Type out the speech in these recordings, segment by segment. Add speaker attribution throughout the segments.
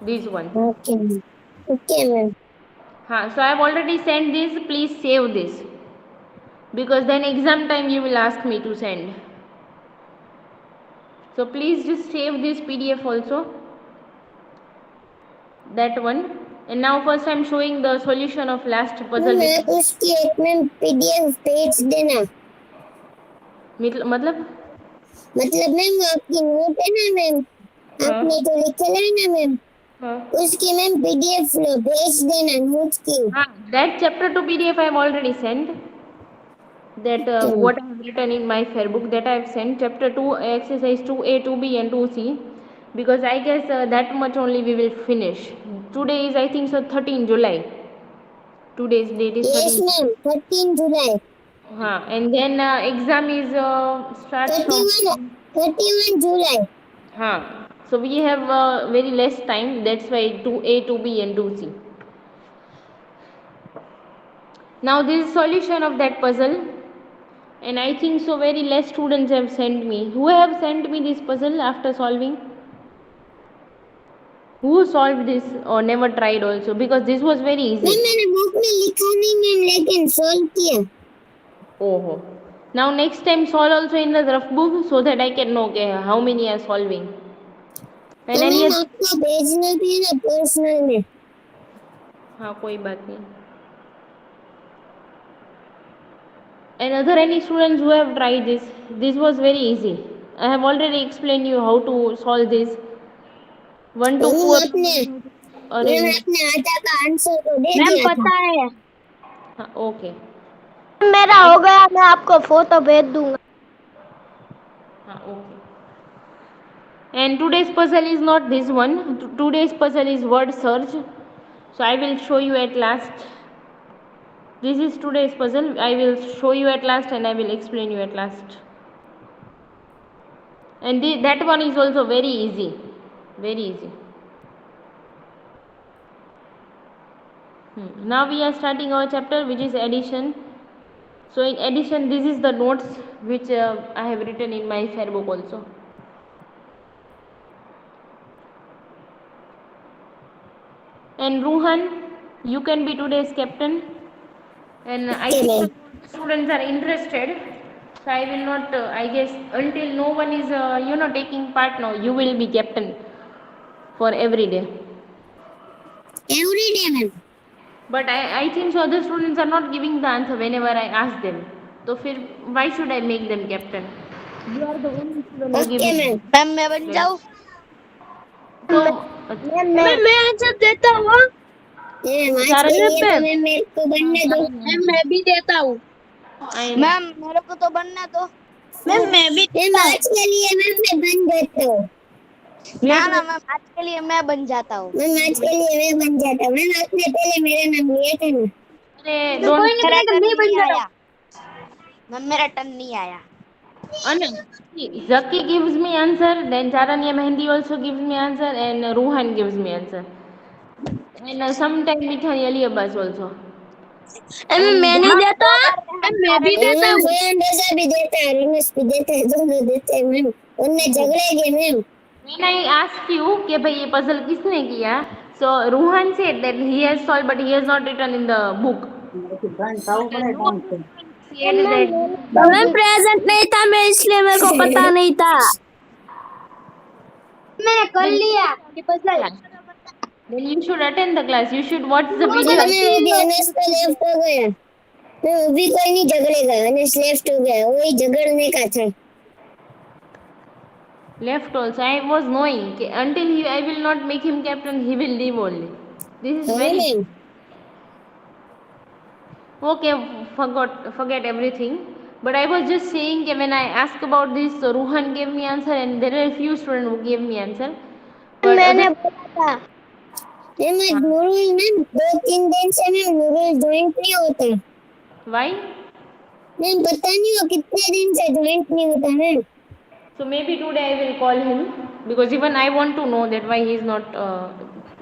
Speaker 1: This one.
Speaker 2: Okay, ma'am. Okay, ma'am.
Speaker 1: So I have already sent this. Please save this, because then exam time you will ask me to send. So please just save this PDF also, that one. And now first I am showing the solution of last puzzle,
Speaker 2: ma'am
Speaker 1: which
Speaker 2: आप उसकी एक ma'am PDF भेज देना.
Speaker 1: मतलब
Speaker 2: मतलब ma'am वो आपकी note है ना मैम,
Speaker 1: हाँ
Speaker 2: आपने जो लिखा है ना मैम,
Speaker 1: हाँ
Speaker 2: उसकी मैम PDF भेज देना नोट्स की.
Speaker 1: हाँ, that chapter 2 PDF I have already sent. That what I have written in my fair book, that I have sent. Chapter 2 exercise 2A, 2B and 2C, because I guess that much only we will finish. Today is I think so 13 July. Today's date is
Speaker 2: Yes
Speaker 1: 13.
Speaker 2: Ma'am, 13 July.
Speaker 1: And then exam is starts from
Speaker 2: 31 July.
Speaker 1: so we have very less time. That's why 2A, 2B and 2C. Now this is solution of that puzzle, and I think so very less students have sent me. Who have sent me this puzzle after solving? Who solved this or never tried also, because this was very easy.
Speaker 2: Ma'am मैंने book में लिखा नहीं ma'am, लेकिन solve किया.
Speaker 1: Oh. Now next time solve also in the rough book, so that I can know okay, how many are solving. And
Speaker 2: तो
Speaker 1: any
Speaker 2: ma'am आपको भेजना भी है ना पर्सनल में.
Speaker 1: हाँ कोई बात नहीं. And are there any students who have tried this? This was very easy. I have already explained you how to solve this. 1 to
Speaker 2: ma'am
Speaker 1: 4
Speaker 2: आपने मैम
Speaker 1: arrange.
Speaker 2: आपने आधा का आंसर तो दे
Speaker 3: मैम
Speaker 2: दिया था.
Speaker 3: पता है,
Speaker 1: हाँ ओके.
Speaker 3: मेरा हो गया, मैं आपको फोटो भेज दूंगा.
Speaker 1: हाँ okay. And today's puzzle is not this one. Today's puzzle is word search. So I will show you at last. This is today's puzzle. I will show you at last and I will explain you at last. And that one is also very easy. Very easy. Now we are starting our chapter, which is addition. So in addition, this is the notes which I have written in my fair book also. And Ruhan, you can be today's captain. And I
Speaker 2: Okay,
Speaker 1: think
Speaker 2: ma'am.
Speaker 1: the students are interested. So I will not. I guess until no one is taking part now, you will be captain for every day.
Speaker 2: Every day ma'am.
Speaker 1: But I think so other students are not giving the answer whenever I ask them. So why should I make them captain? You are the only student who give
Speaker 2: Okay
Speaker 1: me.
Speaker 2: Ma'am.
Speaker 3: Ma'am मैं बन जाऊँ?
Speaker 1: तो
Speaker 3: मैं answer देता हूँ.
Speaker 2: Ma'am आज
Speaker 1: सारा
Speaker 2: के लिए तो
Speaker 3: मैम
Speaker 2: मैम मेरे को बनने दो.
Speaker 3: मैं भी देता हूँ.
Speaker 1: I know.
Speaker 3: मैम मेरे को तो बनना दो. मैम मैं भी
Speaker 2: मैम
Speaker 3: देता हूँ.
Speaker 2: आज के लिए मैम मैं बन जाता हूँ.
Speaker 3: ना ना मैम, आज के लिए मैं बन जाता हूँ.
Speaker 2: मैम आज के लिए मैं बन जाता हूँ. मैम आपने पहले मेरा नाम लिया था ना.
Speaker 1: अरे
Speaker 3: तो कोई
Speaker 1: don't.
Speaker 3: नहीं करेगा, मैं बन जाता हूँ. मैम मेरा टर्न नहीं आया.
Speaker 1: Anna, see, Zaki gives me answer, then Charanya Mehendi also gives me answer, and Ruhan gives me answer. And sometime Mithani Ali Abbas also.
Speaker 3: मैं नहीं
Speaker 1: And
Speaker 3: देता. मैं भी देता
Speaker 2: मैम
Speaker 3: हूँ.
Speaker 2: फैन रजा भी देता है, रमेश भी देता है, दोनों देते हैं मैम. उनने झगड़ेंगे ma'am.
Speaker 1: when I asked you कि भाई ये puzzle किसने किया, so Ruhan said that he has solved, but he has not written in the book. Said that.
Speaker 3: मैं प्रेजेंट नहीं था, मैं इसलिए मेरे को पता नहीं था. मैंने कर लिया ये puzzle.
Speaker 1: Then you should attend the class. You should watch the
Speaker 2: चलो
Speaker 1: video.
Speaker 2: मैम अभी अनस का लेफ्ट हो गया. मैम अभी कोई नहीं झगड़ेगा. अनस लेफ्ट हो गया, वही झगड़ने का था.
Speaker 1: Left also. I was knowing until I will not make him captain, he will leave only. This is
Speaker 2: हाँ
Speaker 1: very
Speaker 2: ma'am.
Speaker 1: okay. Forget everything. But I was just saying that when I asked about this, so Ruhan gave me answer, and there are a few students who gave me answer. But
Speaker 3: मैंने बोला था.
Speaker 2: Ma'am आज Nurul ma'am 2-3 दिन से ma'am Nurul joint नहीं होता.
Speaker 1: why?
Speaker 2: Ma'am पता नहीं वो कितने दिन से ज्वाइंट नहीं होता ma'am.
Speaker 1: So maybe today I will call him, because even I want to know that why he is not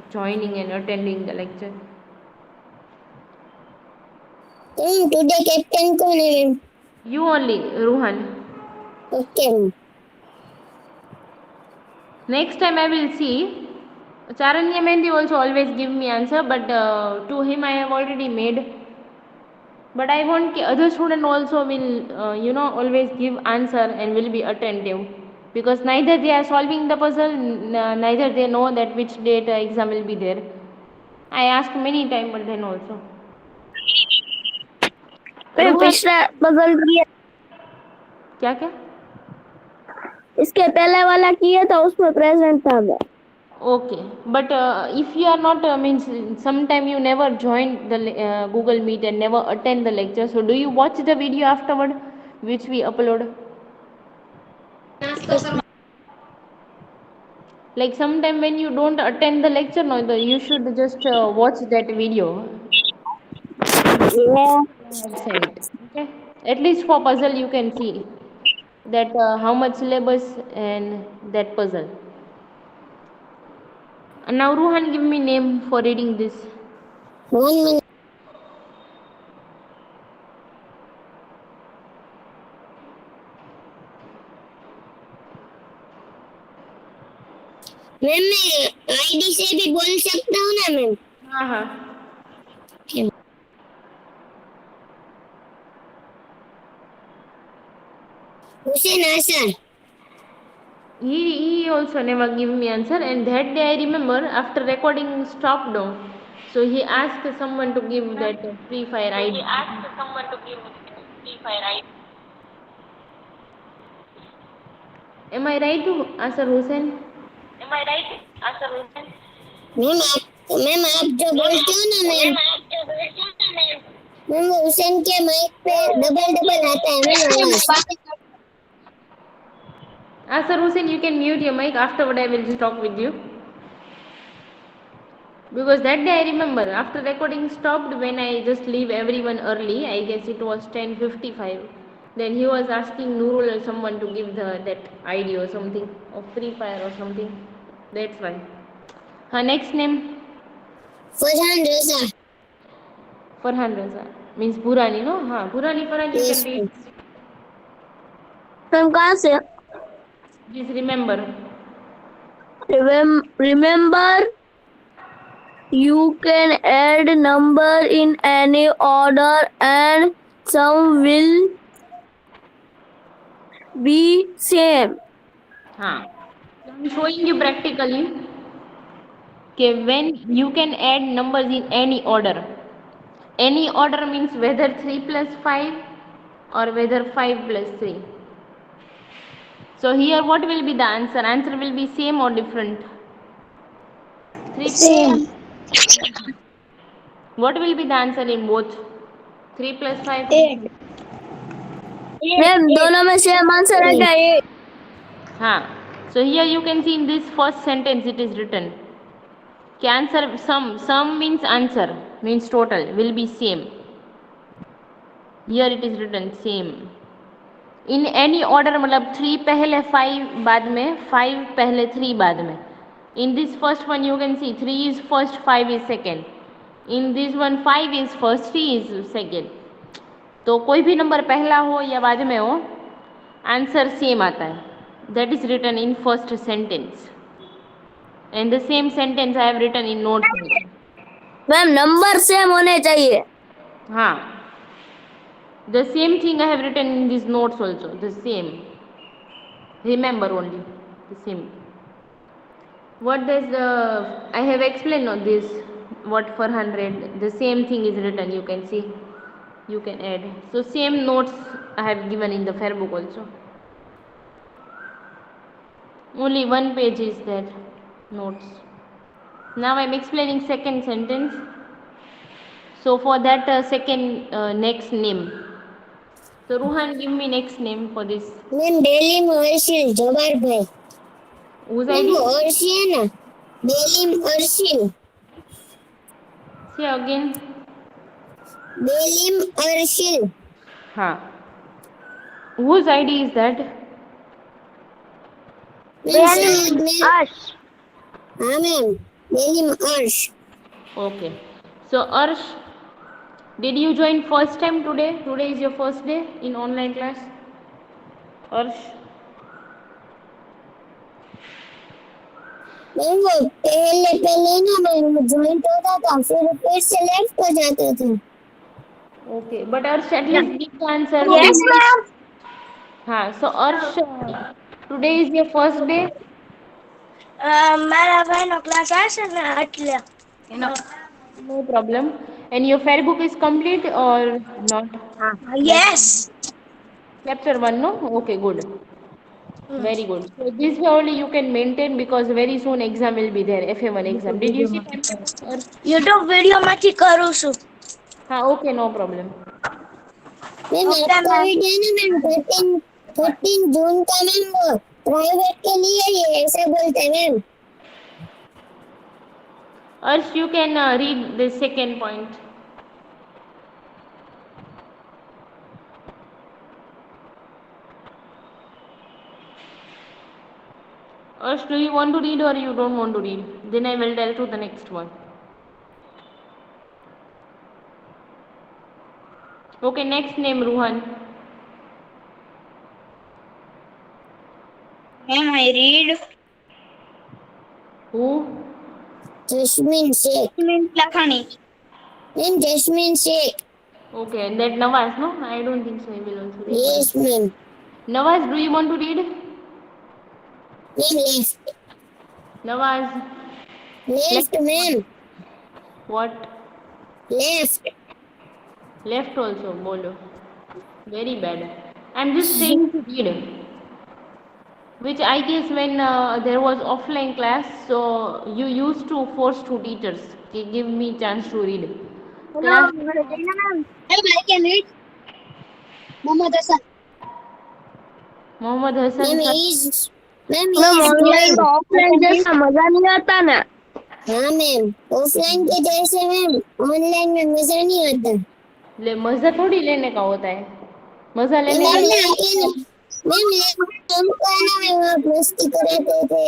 Speaker 1: joining and attending the lecture.
Speaker 2: Today captain कौन है ma'am?
Speaker 1: You only, Ruhan.
Speaker 2: Okay ma'am.
Speaker 1: Next time I will see Charanya Mehndi also always give me answer, but to him I have already made. But I want other student also will, always give answer and will be attentive, because neither they are solving the puzzle, neither they know that which date exam will be there. I asked many time, but then also.
Speaker 3: फिर
Speaker 1: रोहन,
Speaker 3: पिछला puzzle किया,
Speaker 1: क्या क्या?
Speaker 3: इसके पहले वाला किया था उसमें प्रेजेंट था मैं.
Speaker 1: Okay, but if you are not means sometime you never joined the Google Meet and never attend the lecture, so do you watch the video afterward which we upload? Like sometime when you don't attend the lecture, no, you should just watch that video
Speaker 3: Yeah.
Speaker 1: I have sent. Okay, at least for puzzle you can see that how much syllabus and that puzzle. And now Ruhan, give me name for reading this.
Speaker 2: 1 minute. Ma'am मैं ID से भी बोल सकता हूँ ना ma'am?
Speaker 1: हाँ हाँ.
Speaker 2: Hussein Asar.
Speaker 1: He also never give me answer, and that day I remember after recording stopped down, so he asked someone to give that Free Fire ID. Am I right, Asar Hussein?
Speaker 2: Ma'am आप जो बोलते हो ना ma'am, ma'am वो हुसैन के mic पे double double आता है मैम आवाज.
Speaker 1: Asar Hussein, you can mute your mic. Afterward, I will just talk with you. Because that day I remember after recording stopped, when I just leave everyone early, I guess it was 10:55. Then he was asking Nurul or someone to give that ID or something of Free Fire or something. That's why. Her next name
Speaker 2: Farhan Raza.
Speaker 1: Farhan Raza means Purani, no? हाँ, Purani Farhan, you
Speaker 2: Yes
Speaker 1: can
Speaker 2: ma'am.
Speaker 1: read.
Speaker 3: तुम कहाँ से?
Speaker 1: Please remember.
Speaker 3: Remember, you can add number in any order and some will be same.
Speaker 1: हाँ. I'm showing you practically. Okay, when you can add numbers in any order. Any order means whether 3 plus 5 or whether 5 plus 3. So here what will be the answer? Answer will be same or different? 3 plus
Speaker 3: Same.
Speaker 1: 5. What will be the answer in both? 3 plus 5, 3.
Speaker 3: 8. Ma'am दोनों में same answer है क्या ये?
Speaker 1: हाँ. So here you can see in this first sentence it is written. Answer sum means answer means total will be same. Here it is written same. In any order मतलब 3 पहले 5 बाद में, 5 पहले 3 बाद में. In this first one you can see 3 is first, 5 is second. In this one 5 is first, 3 is second. तो कोई भी नंबर पहला हो या बाद में हो, आंसर सेम आता है. That is written in first sentence, and the same sentence I have written in notes.
Speaker 3: Ma'am number same होने चाहिए.
Speaker 1: हाँ, the same thing I have written in these notes also, the same. Remember only the same. What does I have explained on this, what for 100 the same thing is written, you can see, you can add. So same notes I have given in the fair book also. Only one page is there notes. Now I am explaining second sentence. So for that second next name. So Ruhan, give me next name for this.
Speaker 2: Ma'am daily में अर्शिल जवार भाई.
Speaker 1: Whose
Speaker 2: ma'am
Speaker 1: ID?
Speaker 2: वो अर्शी है ना, daily अर्शिल.
Speaker 1: Say again.
Speaker 2: Daily अर्शिल.
Speaker 1: हाँ. Whose ID is that?
Speaker 2: Ma'am शायद मैं.
Speaker 3: आश.
Speaker 2: हाँ मैम, डेली अर्श.
Speaker 1: Okay. So Arsh, did you join first time today? Today is your first day in online class. Arsh.
Speaker 2: Ma'am वो पहले पहले ना मैम ज्वाइंट होता था फिर से लेफ्ट हो जाता था।
Speaker 1: Okay, but Arsh, at least give the answer.
Speaker 3: Yes, ma'am.
Speaker 1: हाँ, so Arsh, today is your first day.
Speaker 3: મારા ભાઈનો ક્લાસ હશે ને એટલે
Speaker 1: No problem. And your fair book is complete or not?
Speaker 3: Yes
Speaker 1: Chapter 1, no? Okay, good. Very good. So this way only you can maintain because very soon exam will be there, FA1 exam. Did you see timetable?
Speaker 3: YouTube વિડીયોમાંથી કરું છું
Speaker 1: हाँ, okay, no problem.
Speaker 2: Ma'am
Speaker 3: okay
Speaker 2: आपका
Speaker 3: ma'am
Speaker 2: video ना ma'am 13 June का ma'am वो private के लिए ही है, ऐसे बोलते हैं ma'am.
Speaker 1: Arsh, you can read the second point. Arsh, do you want to read or you don't want to read? Then I will tell to the next one. Okay, next name Ruhan.
Speaker 3: Ma'am I read
Speaker 1: Who?
Speaker 2: Jasmine Shaikh
Speaker 3: minute લખાણી
Speaker 2: ma'am, Jasmine Shaikh.
Speaker 1: Okay, and that Nawaz, no? I don't think so. I will also read.
Speaker 2: Yes ma'am.
Speaker 1: Nawaz, do you want to read?
Speaker 2: Ma'am left
Speaker 1: Nawaz,
Speaker 2: left ma'am
Speaker 1: what?
Speaker 2: Left.
Speaker 1: Left also, bolo. Very bad. I'm just saying to read. Which I guess when there was offline class, so you used to force to teachers, "Okay, give me chance to read."
Speaker 3: Hello
Speaker 1: Class
Speaker 3: મારે જઈને ma'am ma'am I can read Mohammad Hassan
Speaker 1: Mohammad Hassan
Speaker 2: ma'am
Speaker 1: sir.
Speaker 2: Is ma'am
Speaker 3: ma'am
Speaker 2: is
Speaker 3: online
Speaker 2: doing.
Speaker 3: તો offline જैसा મજા नहीं आता ना
Speaker 2: हाँ ma'am, offline के जैसे मैम ऑनलाइन में मजा नहीं आता।
Speaker 1: ले मजा थोड़ी लेने का होता है, मजा लेने
Speaker 2: मैम
Speaker 1: का
Speaker 2: लेकिन मैम हमको है ना मैम आप मस्ती कराते थे,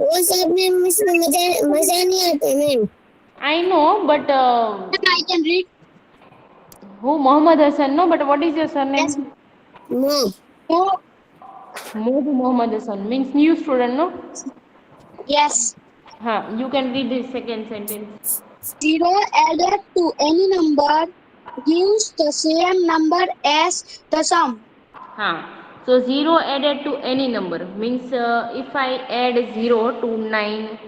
Speaker 2: वो सब मैम इसमें मजा मजा नहीं आता ma'am.
Speaker 1: I know, but
Speaker 3: I can read
Speaker 1: who Mohammad Hassan? No, but what is your surname?
Speaker 2: No
Speaker 1: Modu Mohammad Hassan means new student, no?
Speaker 3: Yes
Speaker 1: हाँ, you can read the second sentence.
Speaker 3: zero added to any number gives the same number as the sum
Speaker 1: हाँ, so 0 added to any number means if I add 0 to 9,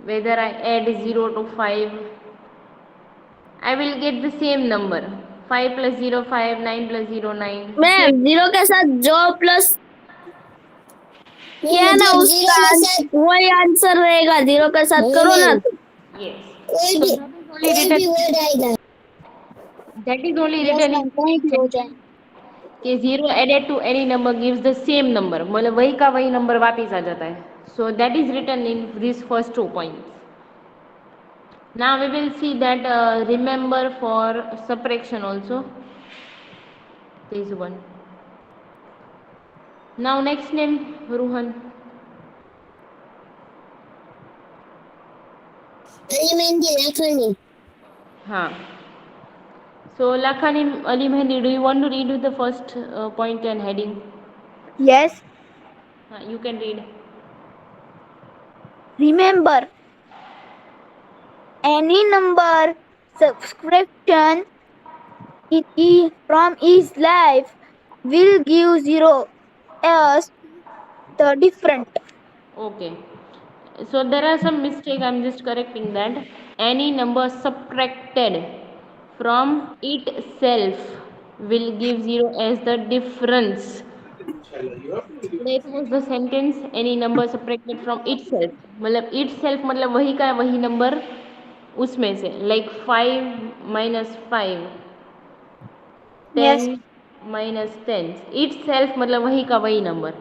Speaker 1: whether I add 0 to 5, I will get the same number. 5 plus 0 5, 9 plus 0 9.
Speaker 3: Ma'am zero के साथ जो plus किया ना
Speaker 2: मतलब
Speaker 3: उसका
Speaker 2: zero के साथ
Speaker 3: वही आंसर रहेगा जीरो के साथ करो ना
Speaker 1: Yes.
Speaker 2: कोई
Speaker 1: So
Speaker 2: भी
Speaker 1: that is only
Speaker 2: कोई भी
Speaker 1: written.
Speaker 2: वर्ड आएगा।
Speaker 1: That is only written in कि 0 added to any number gives the same number. मतलब वही का वही नंबर वापिस आ जाता है. So that is written in these first 2 points. Now we will see that remember for subtraction also. This one. Now next name Ruhan.
Speaker 2: Ali mehndi Lakhani.
Speaker 1: हाँ. So Lakhani Ali Mehendi, do you want to read the first point and heading?
Speaker 3: Yes
Speaker 1: You can read.
Speaker 3: remember any number subtraction from his life will give zero as the different
Speaker 1: Okay. So there are some mistake. I'm just correcting that. Any number subtracted from itself will give 0 as the difference. That was the sentence. Any number subtracted from itself. मतलब itself मतलब वही का वही number उसमें से like 5 minus 5, 10
Speaker 3: yes
Speaker 1: minus 10 itself मतलब वही का वही number.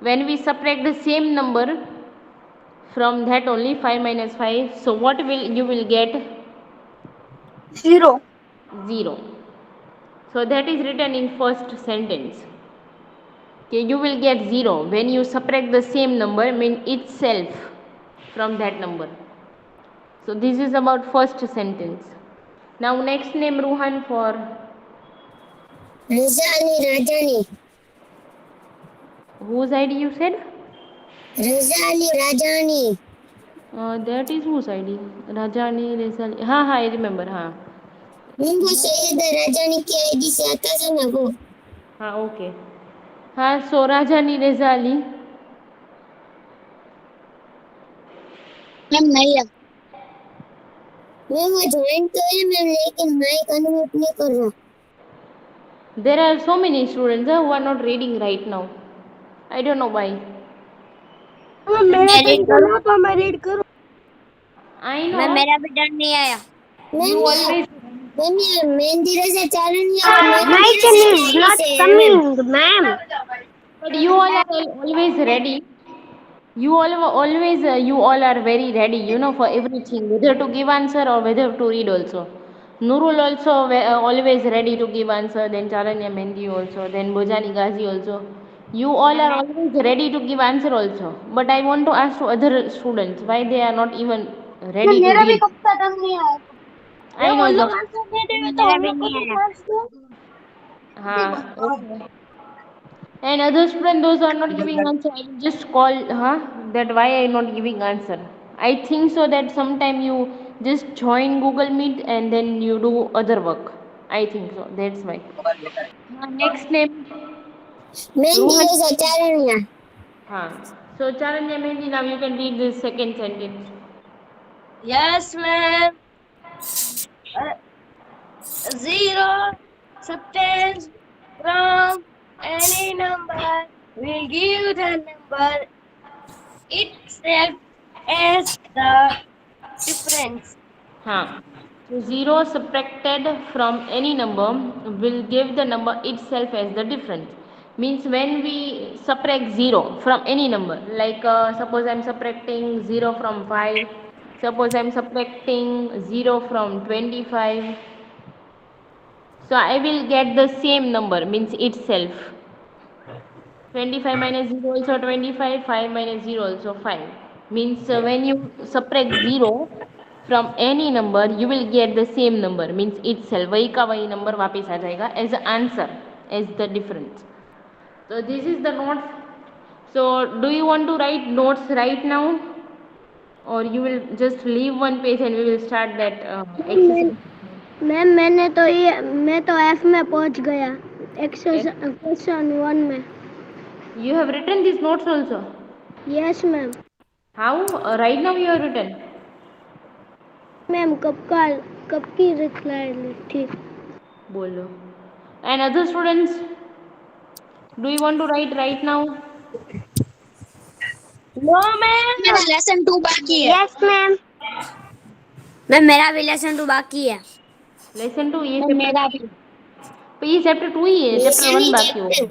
Speaker 1: When we subtract the same number from that only 5 minus 5, so what will you will get?
Speaker 3: zero
Speaker 1: 0. So that is written in first sentence. Okay, you will get 0 when you subtract the same number mean itself from that number. So this is about first sentence. Now next name Ruhan for
Speaker 2: Raza Ali Rajani.
Speaker 1: whose ID you said?
Speaker 2: रजाली Rajani
Speaker 1: That is whose ID? Rajani Resali. हाँ हाँ, I remember. हाँ
Speaker 2: वो सैयद राजानी की ID से आता था ना वो।
Speaker 1: हाँ, ओके। हाँ, सो राजानी रेजाली।
Speaker 3: मैम नहीं है।
Speaker 2: मैम वो ज्वाइन तो है मैम, लेकिन माइक अनम्यूट नहीं कर रहा।
Speaker 1: There are so many students who are not reading right now. I don't know why.
Speaker 3: मैं रीड करूँ तो मैं रीड करूँ।
Speaker 1: I
Speaker 3: मैं
Speaker 1: know
Speaker 3: मेरा भी डर नहीं आया।
Speaker 1: you
Speaker 2: मैम ये
Speaker 1: always.
Speaker 2: मैम ये मेहंदी रजा चारनिया और मेहंदी
Speaker 3: Michael
Speaker 2: रजा
Speaker 3: is
Speaker 2: की
Speaker 3: not
Speaker 2: आईडी से है ma'am.
Speaker 3: coming, ma'am.
Speaker 1: But you all are always ready. You all are very ready, for everything, whether to give answer or whether to read also. Nurul also always ready to give answer, then Charanya Mendi also, then Bojani Ghazi also. You all are always ready to give answer also. But I want to ask to other students why they are not even ready to
Speaker 3: मेरा भी
Speaker 1: read.
Speaker 3: कब का डर नहीं आया।
Speaker 1: I
Speaker 3: वो
Speaker 1: know
Speaker 3: लोग
Speaker 1: the.
Speaker 3: Answer दे देंगे तो हम लोग को तो मार्क्स दो।
Speaker 1: हाँ, okay. And other student, those who are not giving answer, I will just call, that why I am not giving answer. I think so that sometime you just join Google Meet and then you do other work. I think so. That's why. Next name,
Speaker 2: mehndi
Speaker 1: Rohan.
Speaker 2: Raza Charania.
Speaker 1: So Charanya Mehndi, now you can read this second sentence.
Speaker 3: Yes, ma'am. Zero substance from any number will give the number itself as the difference.
Speaker 1: So 0 subtracted from any number will give the number itself as the difference. Means when we subtract 0 from any number, like suppose I am subtracting 0 from 5, suppose I am subtracting 0 from 25, so I will get the same number, means itself. 25 minus 0 also 25, 5 minus 0 also 5. Means when you subtract 0 from any number, you will get the same number, means itself. वही का वही number वापस आ जाएगा as an answer, as the difference. So this is the notes. So do you want to write notes right now? Or you will just leave one page and we will start that exercise?
Speaker 3: Ma'am मैं तो F में पहुंच गया। Question 1 में।
Speaker 1: You have written these notes also?
Speaker 3: Yes ma'am.
Speaker 1: How? Right now you have written?
Speaker 3: Ma'am कब की reply थी।
Speaker 1: बोलो. And other students, do you want to write right now?
Speaker 3: No ma'am. मेरा लेसन 2 बाकी है। Yes ma'am. मैम मेरा भी lesson 2 बाकी है।
Speaker 1: लेसन 2 ये
Speaker 3: मैम मेरा
Speaker 1: चैप्टर,
Speaker 3: भी।
Speaker 1: तो ये चैप्टर 2 ही है, चैप्टर 1
Speaker 2: निशानी
Speaker 1: बाकी
Speaker 2: चैप्टर।
Speaker 1: होगा.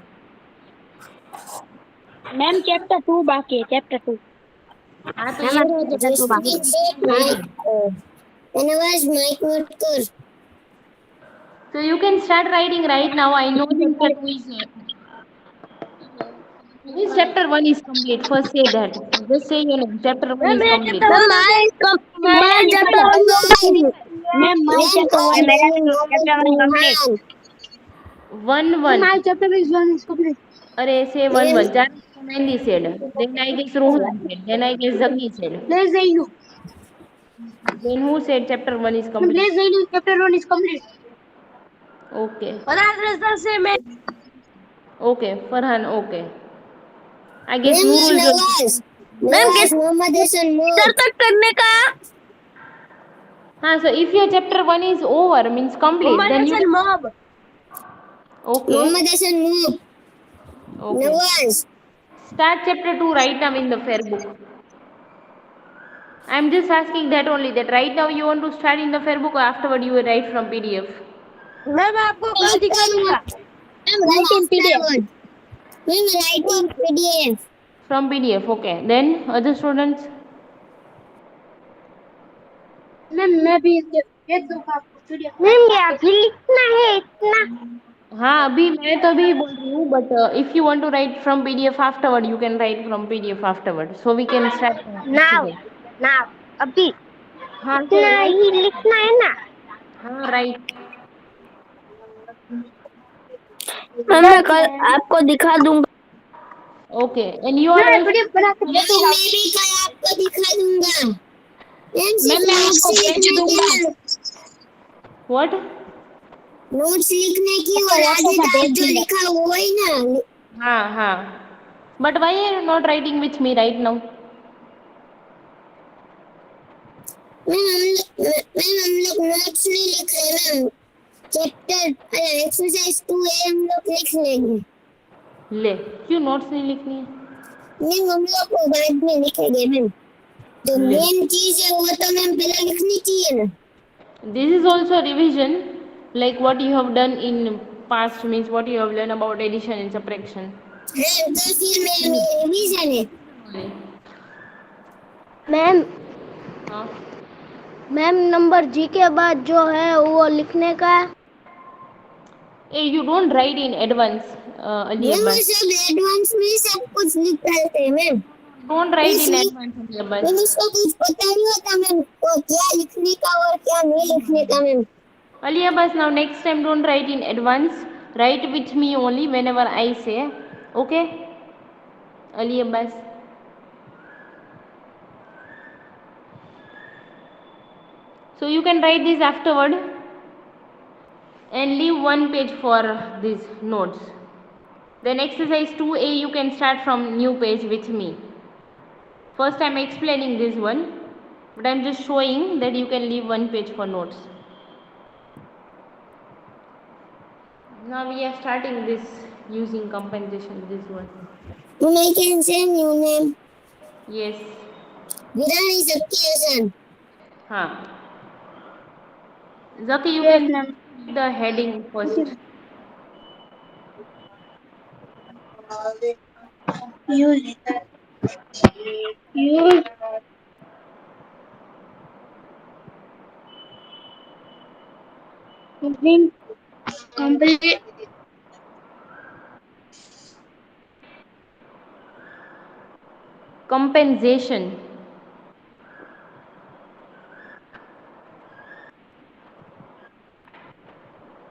Speaker 3: मैम चैप्टर 2 बाकी है, चैप्टर 2।
Speaker 1: हाँ तो
Speaker 3: मैम
Speaker 1: ये
Speaker 3: अभी
Speaker 1: रहा
Speaker 3: चैप्टर 2 बाकी
Speaker 2: जसप्रीत
Speaker 3: है।
Speaker 2: से माइक नवाज माइक म्यूट कर।
Speaker 1: So you can start writing right now. I know chapter 2 is this chapter 1 is complete. First say that. Just say your name. Chapter 1
Speaker 3: ma'am
Speaker 1: is
Speaker 3: मेरा
Speaker 1: complete.
Speaker 3: चैप्टर 1 मैं chapter 1 ma'am my chapter 1 मेरा chapter 1 complete.
Speaker 1: 1 1.
Speaker 3: My chapter 1 is complete.
Speaker 1: अरे say 1 1. Jan Mendi said. Then I guess Rohan said. Then I guess Zaki said.
Speaker 3: Please Zainu.
Speaker 1: Then who said chapter 1 is complete?
Speaker 3: Please Zainu chapter 1 is complete.
Speaker 1: Okay.
Speaker 3: और से मैं
Speaker 1: Okay. Farhan. Okay. I guess
Speaker 2: ma'am ये
Speaker 1: Nurul will.
Speaker 2: Nawaz
Speaker 3: ma'am
Speaker 2: Nawaz Mohammad Hasan
Speaker 3: किधर
Speaker 2: मोर।
Speaker 3: तक करने का।
Speaker 1: So if your chapter 1 is over, means complete, then you.
Speaker 3: Mob.
Speaker 1: Okay.
Speaker 2: Mohammad Hassan more.
Speaker 1: Okay.
Speaker 2: Nawaz
Speaker 1: Start chapter 2 right now in the fair book. I'm just asking that only, that right now you want to start in the fair book or afterward you will write from PDF?
Speaker 3: Ma'am आपको कल दिखा दूंगा।
Speaker 2: Ma'am writing PDF. Ma'am writing PDF.
Speaker 1: From PDF, okay. Then other students?
Speaker 3: मैं भी भेज दूंगा आपको PDF. Ma'am ये अभी लिखना है इतना।
Speaker 1: हाँ अभी मैं तो अभी बोल रही हूँ, but if you want to write from PDF afterward, you can write from PDF afterward. So we can start
Speaker 3: now
Speaker 1: exercise.
Speaker 3: Now अभी
Speaker 1: हाँ
Speaker 3: इतना ही लिखना है ना।
Speaker 1: हाँ right.
Speaker 3: मैं कल आपको दिखा दूंगा।
Speaker 1: Okay, and you are
Speaker 3: मैं
Speaker 1: also
Speaker 3: वीडियो बना के
Speaker 2: मैम
Speaker 3: भेजूंगा।
Speaker 2: मैं भी कल आपको दिखा दूंगा। मैम सिर्फ
Speaker 3: मैं
Speaker 2: नोट्स
Speaker 3: उसको भेज
Speaker 2: लिखने की
Speaker 3: दूंगा।
Speaker 2: है,
Speaker 1: what?
Speaker 2: नोट्स लिखने की
Speaker 3: उसको
Speaker 2: और
Speaker 3: व्हाट्सएप
Speaker 2: आगे
Speaker 3: में
Speaker 2: तक
Speaker 3: भेज
Speaker 2: जो
Speaker 3: दूंगा।
Speaker 2: लिखा वो ही ना।
Speaker 1: हाँ, but why are you not writing with me right now?
Speaker 2: Ma'am हम लोग नोट्स नहीं लिख रहे मैम, चैप्टर एक्सरसाइज 2A हम लोग लिख लेंगे।
Speaker 1: ले, क्यों नोट्स नहीं लिखनी है?
Speaker 2: मैम हम लोग को बाद में लिखेंगे मैम, जो
Speaker 1: ले,
Speaker 2: मेन चीज है वो तो मैम पहले लिखनी चाहिए ना।
Speaker 1: this is also revision, like what you have done in past, means what you have learned about addition and subtraction.
Speaker 2: हाँ तो फिर मैम ये रिवीजन है।
Speaker 3: मैम
Speaker 1: हाँ,
Speaker 3: मैम नंबर जी के बाद जो है वो लिखने का है।
Speaker 1: you don't write in advance,
Speaker 2: ma'am वो
Speaker 1: Aliyabbas.
Speaker 2: सब एडवांस में सब कुछ निकालते हैं मैम।
Speaker 1: Don't write in
Speaker 2: इसलिए
Speaker 1: advance, Aliyabbas.
Speaker 2: मैम उसको कुछ पता नहीं होता मैम को क्या लिखने का और क्या नहीं लिखने का ma'am.
Speaker 1: Aliyabbas, now next time don't write in advance. Write with me only whenever I say. Okay, Aliyabbas. So you can write this afterward and leave one page for these notes. Then exercise 2A you can start from new page with me. First I am explaining this one, but I am just showing that you can leave one page for notes. Now we are starting this using compensation, this one.
Speaker 2: Ma'am, I can send you name.
Speaker 1: Yes.
Speaker 2: Virani Satyasan.
Speaker 1: Huh. Zaki, you
Speaker 3: Yes,
Speaker 1: can
Speaker 3: ma'am.
Speaker 1: read the heading first.
Speaker 3: use using complete
Speaker 1: Compensation.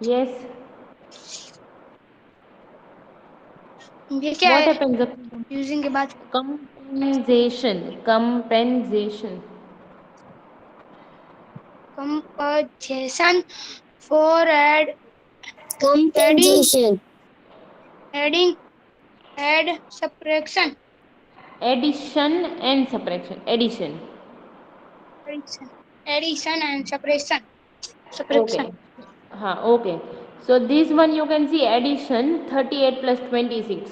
Speaker 1: Yes.
Speaker 3: ये क्या
Speaker 1: What
Speaker 3: है
Speaker 1: happens? Zaki?
Speaker 3: Using के बाद
Speaker 1: Compensation. Compensation.
Speaker 3: compensation for
Speaker 2: Compensation.
Speaker 3: adding add subtraction
Speaker 1: Addition and subtraction. Addition.
Speaker 3: addition and subtraction
Speaker 1: Okay. Okay. So this one you can see addition 38 plus 26.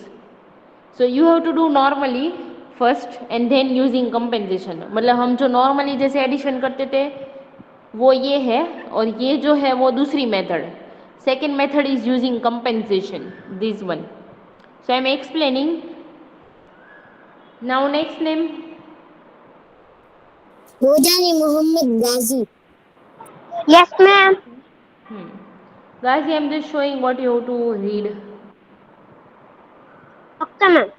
Speaker 1: So you have to do normally first and then using compensation. मतलब हम जो normally जैसे addition करते थे वो ये है, और ये जो है वो दूसरी method. Second method is using compensation. This one. So I am explaining. Now next name.
Speaker 2: Hojani Muhammad Ghazi.
Speaker 3: yes ma'am
Speaker 1: Guys, I am just showing what you have to read.
Speaker 3: okay ma'am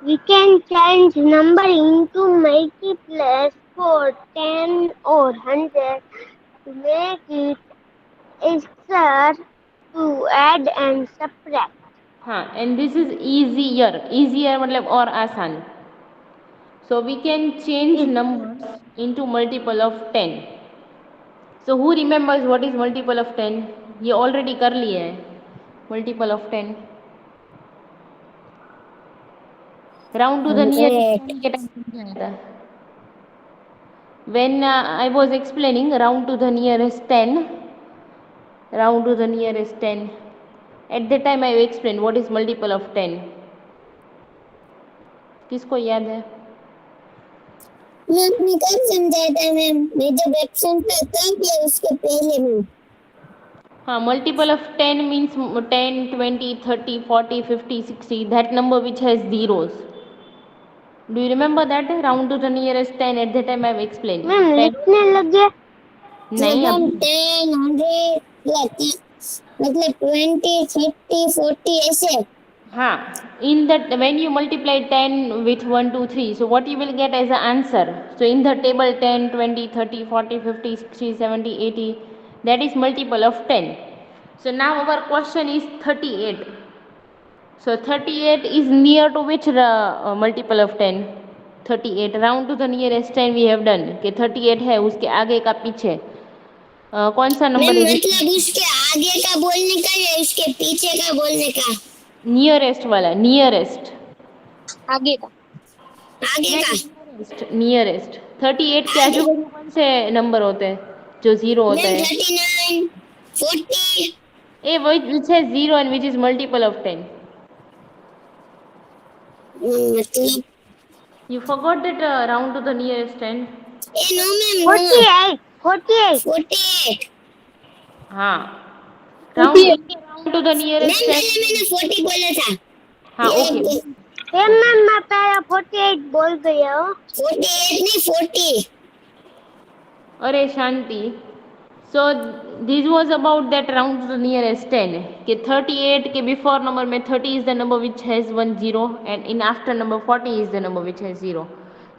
Speaker 3: we can change number into multipliers for 10 or 100 to make it easier to add and subtract
Speaker 1: हाँ, and this is easier. Easier मतलब और आसान. So we can change numbers into multiple of 10. So who remembers what is multiple of 10? ये already कर लिए है. Multiple of 10. Round to the nearest 10 के time समझाया था. When I was explaining round to the nearest 10, round to the nearest 10. At that time I explained what is multiple of 10. किसको याद है?
Speaker 2: मैं अपनी कब समझाया था मैम, मैं जब एब्सेंट था तब या उसके पहले मैम।
Speaker 1: हाँ, multiple of 10 means 10, 20, 30, 40, 50, 60, that number which has zeros. Do you remember that? Round to the nearest 10, at that time I have explained.
Speaker 3: Ma'am
Speaker 1: 10.
Speaker 3: लिखने लगे
Speaker 1: नहीं,
Speaker 2: जब हम
Speaker 1: अभी
Speaker 2: 10, 100 मतलब 20, 30, 40 ऐसे।
Speaker 1: हाँ, in that when you multiply 10 with 1, 2, 3, so what you will get as an answer? So in the table 10, 20, 30, 40, 50, 60, 70, 80, that is multiple of 10. So now our question is 38. So 38 is near to which multiple of 10? 38 round to the nearest 10 we have done कि 38 है उसके आगे का पीछे कौन सा number
Speaker 2: ma'am
Speaker 1: है
Speaker 2: मतलब उसके आगे का बोलने का या उसके पीछे का बोलने का?
Speaker 1: नियरेस्ट वाला नियरेस्ट
Speaker 3: आगे का
Speaker 2: आगे का।
Speaker 1: नियरेस्ट 38 के आजू बाजू कौन से नंबर होते हैं जो जीरो होता
Speaker 2: मैम
Speaker 1: है
Speaker 2: 39, 40।
Speaker 1: ए विच है zero and which is multiple of 10
Speaker 2: मतलब
Speaker 1: you forgot that round to the nearest 10
Speaker 2: ए नो मैम नो।
Speaker 3: 48 48
Speaker 2: 48।
Speaker 1: हाँ round to the
Speaker 2: ma'am
Speaker 1: nearest
Speaker 2: पहले
Speaker 1: 10
Speaker 2: मैंने 40 बोला था।
Speaker 1: हाँ
Speaker 2: ये
Speaker 1: ओके
Speaker 3: मैम मैं पहले 48 बोल गई हूँ
Speaker 2: 48 नहीं 40।
Speaker 1: अरे Shanti so this was about that round to the nearest 10 कि 38 के बिफोर नंबर में 30 is the number which has 1 0 and in after number 40 is the number which has 0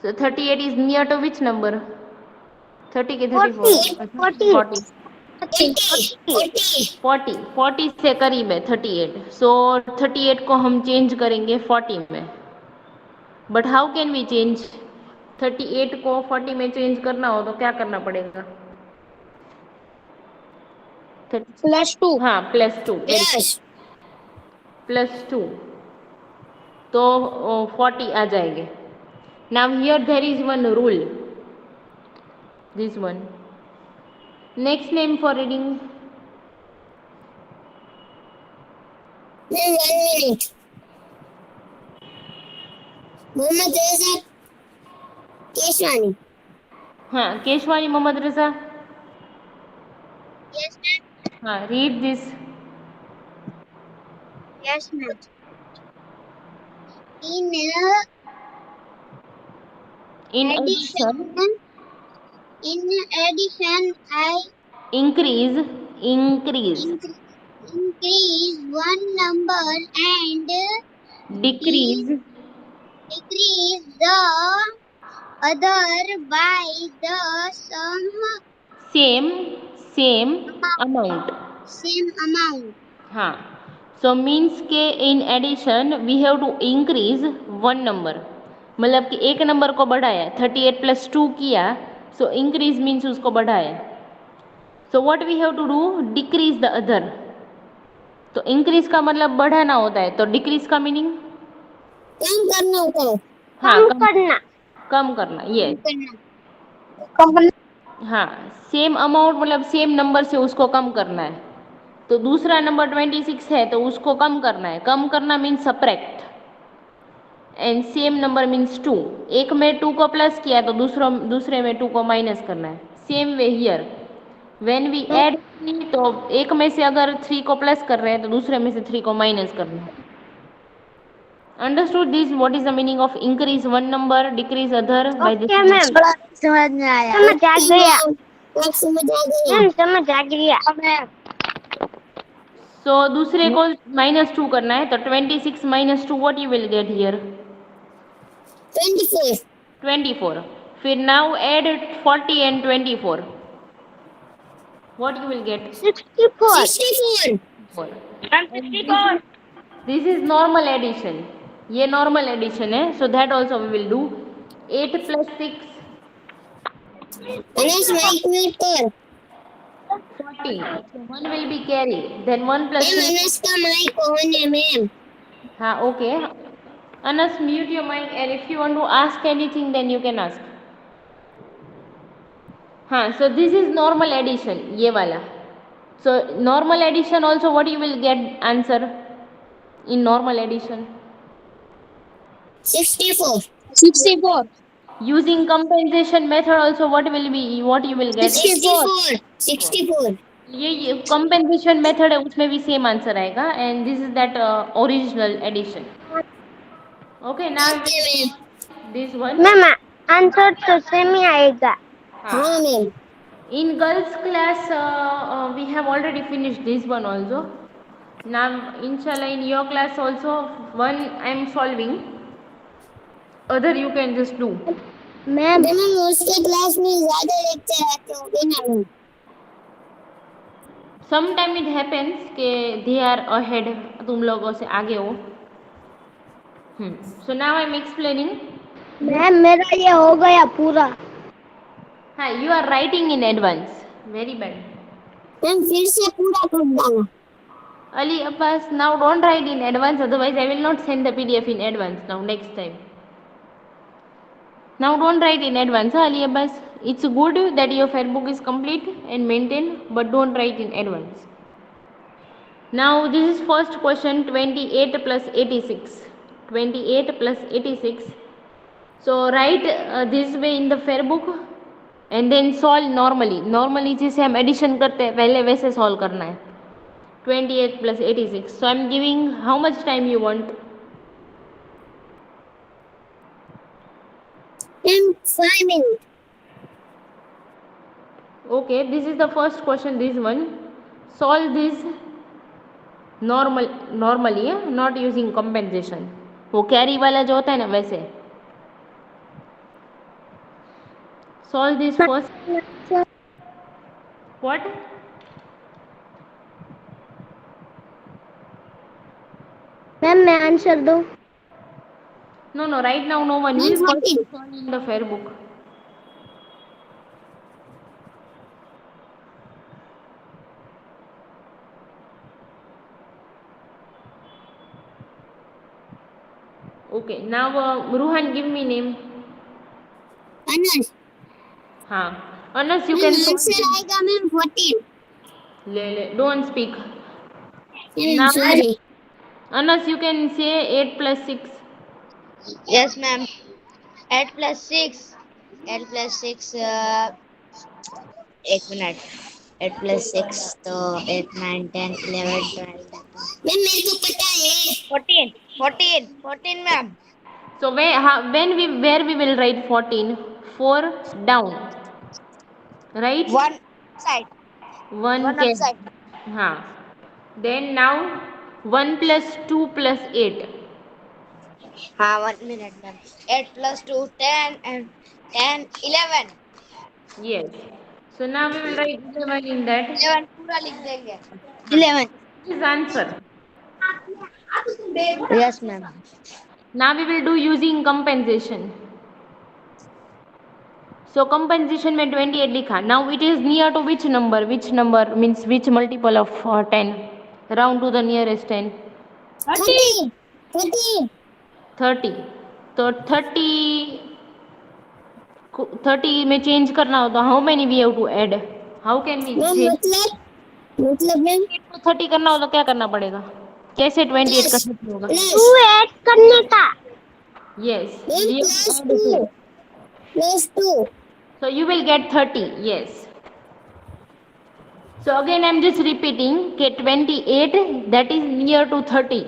Speaker 1: so 38 is near to which number 30 के 34 40
Speaker 2: 40।
Speaker 1: 40 से करीब है 38 सो 38 को हम change करेंगे 40 में but how can we change 38 को 40 में चेंज करना हो तो क्या करना पड़ेगा
Speaker 3: +2
Speaker 1: हाँ +2
Speaker 2: प्लस
Speaker 1: +2 तो 40 आ जाएंगे now here there is one rule this one next name for reading
Speaker 2: ma'am 1 minute. Mohammad Raza Keshwani.
Speaker 1: हाँ केशवानी मोहम्मद रजा
Speaker 3: यस मैम
Speaker 1: हाँ read this
Speaker 3: yes ma'am in
Speaker 1: in
Speaker 3: addition I
Speaker 1: increase
Speaker 3: increase one number and
Speaker 1: decrease
Speaker 3: decrease the other by the
Speaker 1: same amount
Speaker 3: same amount.
Speaker 1: हाँ so means के in addition we have to increase one number मतलब कि एक number को बढ़ाया 38 + 2 किया so increase means उसको बढ़ाया so what we have to do decrease the other तो इंक्रीज का मतलब बढ़ाना होता है तो डिक्रीज का मीनिंग
Speaker 2: कम करना होता है।
Speaker 1: हाँ
Speaker 3: करना
Speaker 1: कम करना ये
Speaker 3: करना
Speaker 1: हाँ सेम अमाउंट मतलब सेम नंबर से उसको कम करना है तो दूसरा नंबर 26 है तो उसको कम करना है कम करना means subtract and same number means 2 एक में 2 को प्लस किया तो दूसरे में 2 को माइनस करना है same way here when we add तो एक में से अगर 3 को प्लस कर रहे हैं तो दूसरे में से 3 को माइनस करना है understood this what is the meaning of increase one number decrease other by this
Speaker 3: ma'am समझ में आया समझ आ गया
Speaker 2: अब समझ आ गया।
Speaker 3: मैम समझ आ गया
Speaker 1: सो दूसरे को -2 करना है तो 26 - 2 what you will get here
Speaker 2: 24।
Speaker 1: 24 फिर now add 40 and 24 what you will get
Speaker 3: 64
Speaker 2: 64।
Speaker 1: This is normal addition ये नॉर्मल एडिशन है so that also we will do 8 + 6
Speaker 2: Anas mic mute कर।
Speaker 1: 40 so 1 will be carry then 1 +
Speaker 2: ma'am
Speaker 1: 3
Speaker 2: Anas का mic on है ma'am.
Speaker 1: हाँ okay Anas mute your mic and if you want to ask anything then you can ask हाँ so this is normal addition ये वाला so normal addition also what you will get answer in normal addition
Speaker 2: 64।
Speaker 3: 64
Speaker 1: using compensation method also what you will get
Speaker 2: 64। 64।
Speaker 1: ये compensation method है उसमें भी same answer आएगा and this is that original addition okay now
Speaker 2: okay ma'am.
Speaker 1: this one
Speaker 3: ma'am answer तो same ही आएगा
Speaker 2: हाँ ma'am.
Speaker 1: in girls class we have already finished this one also now inshallah in your class also one I am solving other you can just do
Speaker 3: ma'am
Speaker 2: ma'am उसके class में ज्यादा lecture आते होंगे ना ma'am.
Speaker 1: sometime it happens कि they are ahead तुम लोगों से आगे हो So now I'm explaining.
Speaker 3: Ma'am मेरा ये हो गया पूरा.
Speaker 1: हाँ, you are writing in advance. Very bad.
Speaker 2: Ma'am फिर से पूरा कर डाला.
Speaker 1: Ali Abbas, now don't write in advance, otherwise I will not send the PDF in advance now next time. Now don't write in advance, huh, Ali Abbas. It's good that your fair book is complete and maintained, but don't write in advance. Now this is first question, 28 plus 86. 28 plus 86. So write this way in the fair book and then solve normally. Normally जैसे हम addition करते हैं पहले वैसे solve करना है. 28 plus 86. So I'm giving how much time you want?
Speaker 2: Ma'am 5 minutes.
Speaker 1: Okay, this is the first question. This one. Solve this normally, not using compensation. वो carry वाला जो होता है ना वैसे. Solve this first. What?
Speaker 3: Ma'am मैं answer दूं.
Speaker 1: No, right now no one will. First solve in the fair book. Okay, now Ruhan, give me name.
Speaker 2: Anas.
Speaker 1: हाँ, Anas, you can
Speaker 2: आंसर आएगा मैम 14.
Speaker 1: ले. Don't speak.
Speaker 2: Ma'am
Speaker 1: Now,
Speaker 2: sorry.
Speaker 1: Anas, you can say 8 plus 6.
Speaker 3: Yes ma'am. 8 plus 6. 8 plus 6. एक minute. 8 plus 6 तो 8 9 10 11 12.
Speaker 2: Ma'am मेरे को पता है.
Speaker 3: 14 ma'am.
Speaker 1: So where we will write 14? 4 down. Right?
Speaker 3: One side.
Speaker 1: One
Speaker 3: One
Speaker 1: can.
Speaker 3: upside.
Speaker 1: हाँ. Then now 1 plus 2 plus 8.
Speaker 3: हाँ 1 minute ma'am. 8 plus 2 10 and 10 11.
Speaker 1: Yes. So now we will write 11 in that.
Speaker 3: 11 पूरा लिख देंगे. 11.
Speaker 1: This is answer.
Speaker 3: Yes ma'am.
Speaker 1: Now we will do using compensation. So compensation में 28 लिखा. Now it is near to which number? Which number means which multiple of 10? Round to the nearest 10.
Speaker 2: 30. 30.
Speaker 1: 30. तो 30 में change करना हो तो how many we have to add? How can we
Speaker 2: ma'am
Speaker 1: change?
Speaker 2: मतलब ma'am
Speaker 1: 30 करना हो तो क्या करना पड़ेगा? कैसे 28 का 30 होगा?
Speaker 2: प्लस
Speaker 3: ऐड करने का.
Speaker 1: Yes.
Speaker 2: Ma'am
Speaker 1: We have
Speaker 2: plus
Speaker 1: to add
Speaker 2: 2.
Speaker 1: two.
Speaker 2: Plus 2.
Speaker 1: So you will get 30. Yes. So again I am just repeating कि 28 that is near to 30.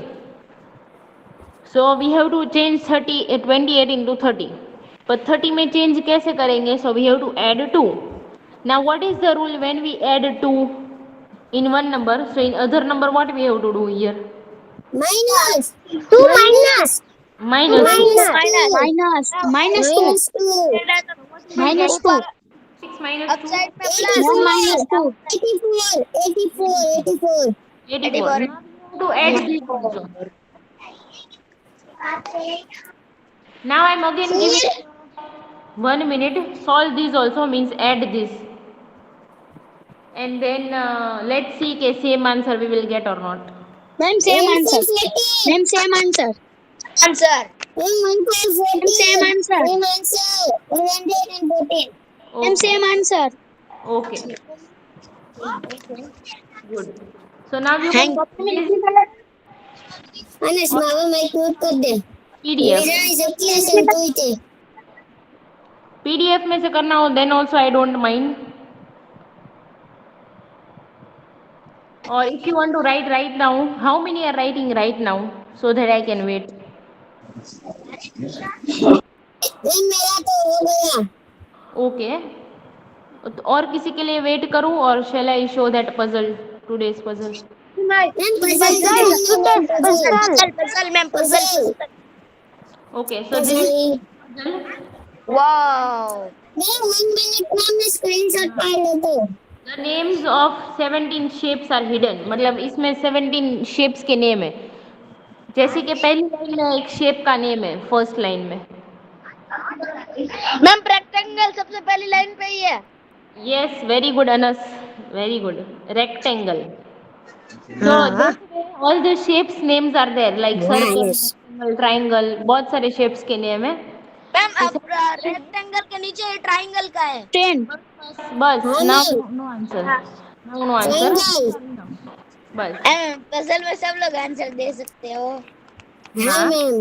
Speaker 1: So we have to change 28 into 30. But 30 में change कैसे करेंगे? So we have to add 2. Now what is the rule when we add 2 in one number? So in other number what we have to do here?
Speaker 2: Minus 2 minus
Speaker 1: Minus 2.
Speaker 3: Minus 2.
Speaker 2: Minus 2.
Speaker 1: 6 minus 2.
Speaker 3: Upside में
Speaker 2: plus.
Speaker 3: plus. Minus 2.
Speaker 2: 84.
Speaker 1: 84. Now we have to add this also. Now I am again giving 1 minute. Solve this also means add this. And then let's see के same answer we will get or not.
Speaker 3: Ma'am same answer. Ma'am same answer. Answer. Same answer.
Speaker 2: 114.
Speaker 3: Ma'am same answer.
Speaker 1: Okay. Good. So now you
Speaker 3: Thank
Speaker 1: can copy
Speaker 2: Anas मामा mic mute कर दे.
Speaker 1: PDF.
Speaker 2: मेरा सबकी असल तो ही थे.
Speaker 1: PDF में से करना हो then also I don't mind. Or if you want to write right now, how many are writing right now so that I can wait?
Speaker 2: मेरा तो हो गया.
Speaker 1: Okay. और किसी के लिए वेट करूं और shall I show that puzzle, today's puzzle?
Speaker 2: Ma'am
Speaker 3: Puzzle ma'am puzzle.
Speaker 1: Okay, so this is puzzle.
Speaker 3: Wow.
Speaker 2: Ma'am 1 minute ma'am मैं स्क्रीनशॉट फाड़ लेता हूँ.
Speaker 1: The names of 17 shapes are hidden. मतलब इसमें 17 shapes के नेम है. जैसे कि पहली लाइन में एक शेप का नेम है फर्स्ट लाइन में।
Speaker 4: मैम रेक्टेंगल सबसे पहली लाइन पे ही है।
Speaker 1: Yes, very good Anas, very good. Rectangle. So
Speaker 2: हाँ
Speaker 1: all the shapes names are there like
Speaker 2: हाँ
Speaker 1: circle,
Speaker 2: यस
Speaker 1: rectangle, triangle, बहुत सारे shapes के नेम है।
Speaker 4: मैम अब रेक्टेंगल के नीचे ट्राइंगल का है।
Speaker 3: 10
Speaker 1: बस
Speaker 2: हाँ
Speaker 1: now
Speaker 2: ma'am
Speaker 1: no answer, now no answer।
Speaker 2: Triangle
Speaker 1: बस
Speaker 4: पजल में सब लोग आंसर दे सकते हो।
Speaker 2: हाँ
Speaker 1: हाँ
Speaker 2: मैम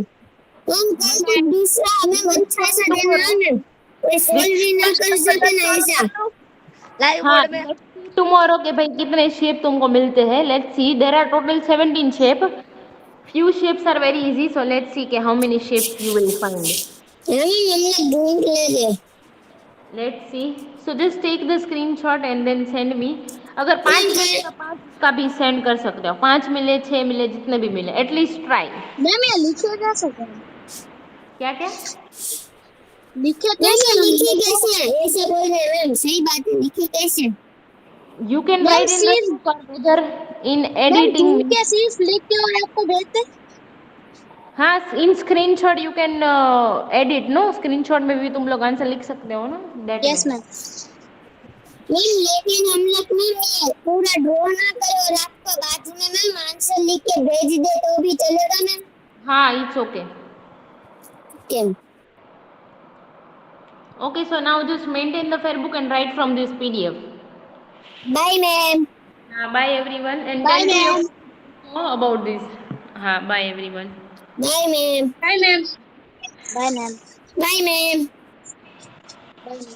Speaker 2: मैम कल कुछ दूसरा हमें अच्छा सा देना है मैम, कोई सॉल्व भी ना कर सके ना ऐसा।
Speaker 4: लाइव
Speaker 1: हाँ,
Speaker 4: बोर्ड में
Speaker 1: let's see tomorrow के भाई कितने शेप तुमको मिलते हैं। Let's see, there are total 17 shape. few shapes are very easy, so let's see कि how many shapes you will find।
Speaker 2: हमें हम लोग ढूंढ लेंगे।
Speaker 1: Let's see, so just take the screenshot and then send me. अगर 5 मिले तो 5 का भी सेंड कर सकते हो, 5 मिले 6 मिले जितने भी मिले, एटलीस्ट ट्राई।
Speaker 3: मैम ये लिखे जा सकता है,
Speaker 1: क्या क्या
Speaker 3: लिखे
Speaker 2: मैम
Speaker 3: कैसे
Speaker 2: ये
Speaker 3: मैम?
Speaker 2: लिखे कैसे है ऐसा बोल रहे हैं मैम, सही बात है, लिखे कैसे?
Speaker 1: यू कैन
Speaker 3: मैम
Speaker 1: राइट इन
Speaker 3: सिर्फ
Speaker 1: वेदर इन
Speaker 3: मैम
Speaker 1: एडिटिंग।
Speaker 3: ढूंढ के सिर्फ लिख के और आपको भेजते।
Speaker 1: हाँ, in screenshot you can edit no, screenshot में भी तुम लोग आंसर लिख सकते हो ना, that
Speaker 3: yes
Speaker 1: way.
Speaker 3: Ma'am.
Speaker 2: Ma'am लेकिन हम लोग मैम ये पूरा ड्रॉ ना करें और आपको बाद में मैम आंसर लिख के भेज दे तो भी चलेगा मैम?
Speaker 1: हाँ, it's okay.
Speaker 2: Okay
Speaker 1: Okay, so now just maintain the Fairbook and write from this PDF.
Speaker 2: Bye ma'am.
Speaker 1: Bye everyone and
Speaker 3: bye
Speaker 1: tell to your
Speaker 3: ma'am.
Speaker 1: know about this. Bye everyone.
Speaker 2: Bye ma'am.
Speaker 3: Bye ma'am. Bye ma'am.
Speaker 2: Bye ma'am.
Speaker 3: Bye ma'am.